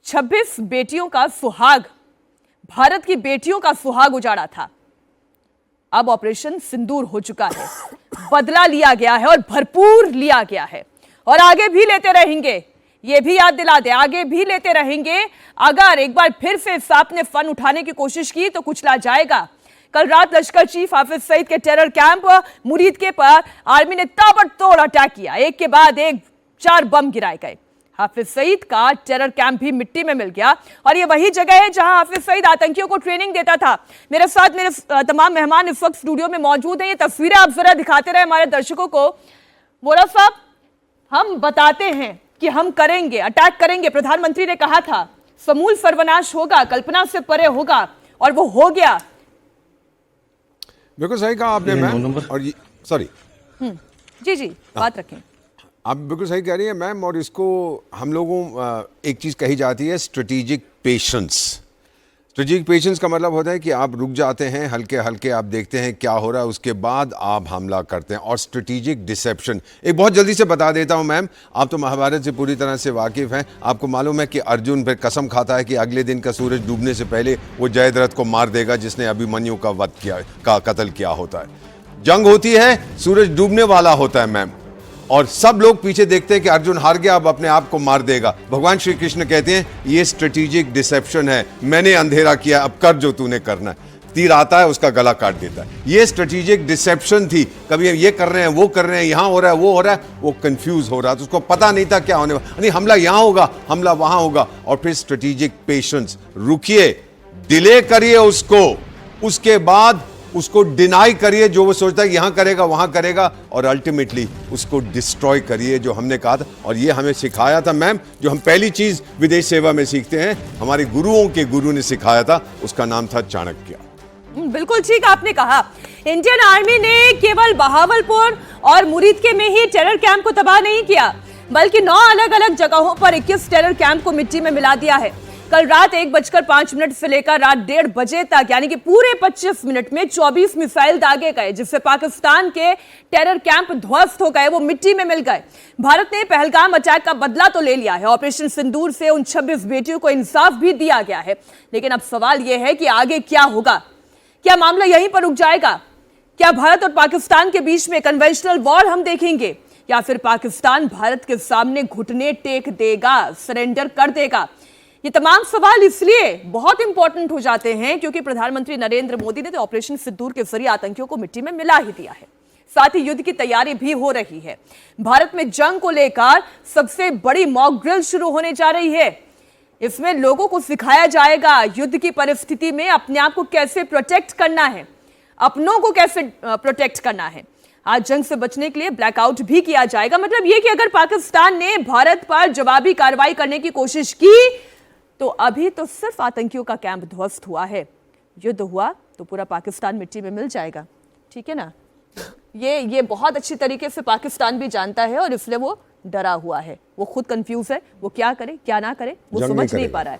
26 बेटियों का सुहाग, भारत की बेटियों का सुहाग उजाड़ा था। अब ऑपरेशन सिंदूर हो चुका है, बदला लिया गया है और भरपूर लिया गया है और आगे भी लेते रहेंगे। ये भी याद दिला दे, आगे भी लेते रहेंगे। अगर एक बार फिर से सांप ने फन उठाने की कोशिश की तो कुचला जाएगा। कल रात लश्कर चीफ हाफिज सईद के टेरर कैंप मुरीद के पर आर्मी ने ताबड़तोड़ अटैक किया। एक के बाद एक 4 बम गिराए गए। हाफिज सईद का टेरर कैंप भी मिट्टी में मिल गया और ये वही जगह है जहां हाफिज सईद आतंकियों को ट्रेनिंग देता था। मेरे साथ मेरे तमाम मेहमान इस वक्त स्टूडियो में मौजूद हैं। ये तस्वीरें आप जरा दिखाते रहे हमारे दर्शकों को। वोरा साहब, हम बताते हैं कि हम करेंगे, अटैक करेंगे। प्रधानमंत्री ने कहा था समूल सर्वनाश होगा, कल्पना से परे होगा, और वो हो गया। बिल्कुल सही कहा आपने मैम। और सॉरी जी बात रखें। आप बिल्कुल सही कह रही हैं मैम। और इसको हम लोगों एक चीज़ कही जाती है स्ट्रेटेजिक पेशेंस। स्ट्रेटेजिक पेशेंस का मतलब होता है कि आप रुक जाते हैं, हल्के हल्के आप देखते हैं क्या हो रहा है, उसके बाद आप हमला करते हैं। और स्ट्रेटेजिक डिसेप्शन, एक बहुत जल्दी से बता देता हूं मैम, आप तो महाभारत से पूरी तरह से वाकिफ़ हैं। आपको मालूम है कि अर्जुन फिर कसम खाता है कि अगले दिन का सूरज डूबने से पहले वो जयद्रथ को मार देगा जिसने अभिमन्यु का वध किया, का कत्ल किया होता है। जंग होती है, सूरज डूबने वाला होता है मैम, और सब लोग पीछे देखते हैं कि अर्जुन हार गया, अब अपने आप को मार देगा। भगवान श्री कृष्ण कहते हैं ये स्ट्रेटेजिक डिसेप्शन है, मैंने अंधेरा किया, अब कर जो तूने करना है। तीर आता है, उसका गला काट देता है। ये स्ट्रेटेजिक डिसेप्शन थी। कभी ये कर रहे हैं, वो कर रहे हैं, यहां हो रहा है, वो हो रहा है, वो कंफ्यूज हो रहा था, उसको पता नहीं था क्या होने वाला। नहीं, हमला यहां होगा, हमला वहां होगा। और फिर स्ट्रेटेजिक पेशेंस, रुकिए, डिले करिए उसको, उसके बाद उसको डिनाई करिए जो वो सोचता है यहां करेगा वहां करेगा, और अल्टीमेटली उसको डिस्ट्रॉय करिए, जो हमने कहा था। और ये हमें सिखाया था मैम, जो हम पहली चीज विदेश सेवा में सीखते हैं, हमारे गुरुओं के गुरु ने सिखाया था, उसका नाम था चाणक्य। बिल्कुल ठीक आपने कहा। इंडियन आर्मी ने केवल बहावलपुर और मुरीद के में ही टेरर कैंप को तबाह नहीं किया, बल्कि 9 अलग अलग जगहों पर 21 टेरर कैंप को मिट्टी में मिला दिया है। कल रात 1:05 से लेकर रात 1:30 बजे तक, यानी कि पूरे 25 मिनट में 24 मिसाइल दागे गए, जिससे पाकिस्तान के टेरर कैंप ध्वस्त हो गए, वो मिट्टी में मिल गए। भारत ने पहलगाम अटैक का बदला तो ले लिया है। ऑपरेशन सिंदूर से उन 26 बेटियों को इंसाफ भी दिया गया है। लेकिन अब सवाल यह है कि आगे क्या होगा? क्या मामला यहीं पर रुक जाएगा? क्या भारत और पाकिस्तान के बीच में कन्वेंशनल वॉर हम देखेंगे, या फिर पाकिस्तान भारत के सामने घुटने टेक देगा, सरेंडर कर देगा? ये तमाम सवाल इसलिए बहुत इंपॉर्टेंट हो जाते हैं क्योंकि प्रधानमंत्री नरेंद्र मोदी ने तो ऑपरेशन सिंदूर के जरिए आतंकियों को मिट्टी में मिला ही दिया है। साथ ही युद्ध की तैयारी भी हो रही है। भारत में जंग को लेकर सबसे बड़ी मॉक ड्रिल शुरू होने जा रही है। इसमें लोगों को सिखाया जाएगा युद्ध की परिस्थिति में अपने आप को कैसे प्रोटेक्ट करना है, अपनों को कैसे प्रोटेक्ट करना है। आज जंग से बचने के लिए ब्लैकआउट भी किया जाएगा। मतलब यह कि अगर पाकिस्तान ने भारत पर जवाबी कार्रवाई करने की कोशिश की तो अभी तो सिर्फ आतंकियों का कैंप ध्वस्त हुआ है, युद्ध हुआ तो पूरा पाकिस्तान मिट्टी में मिल जाएगा। ठीक है ना? ये बहुत अच्छी तरीके से पाकिस्तान भी जानता है और इसलिए वो डरा हुआ है, वो खुद कंफ्यूज है, वो क्या करे क्या ना करे वो समझ नहीं पा रहा है।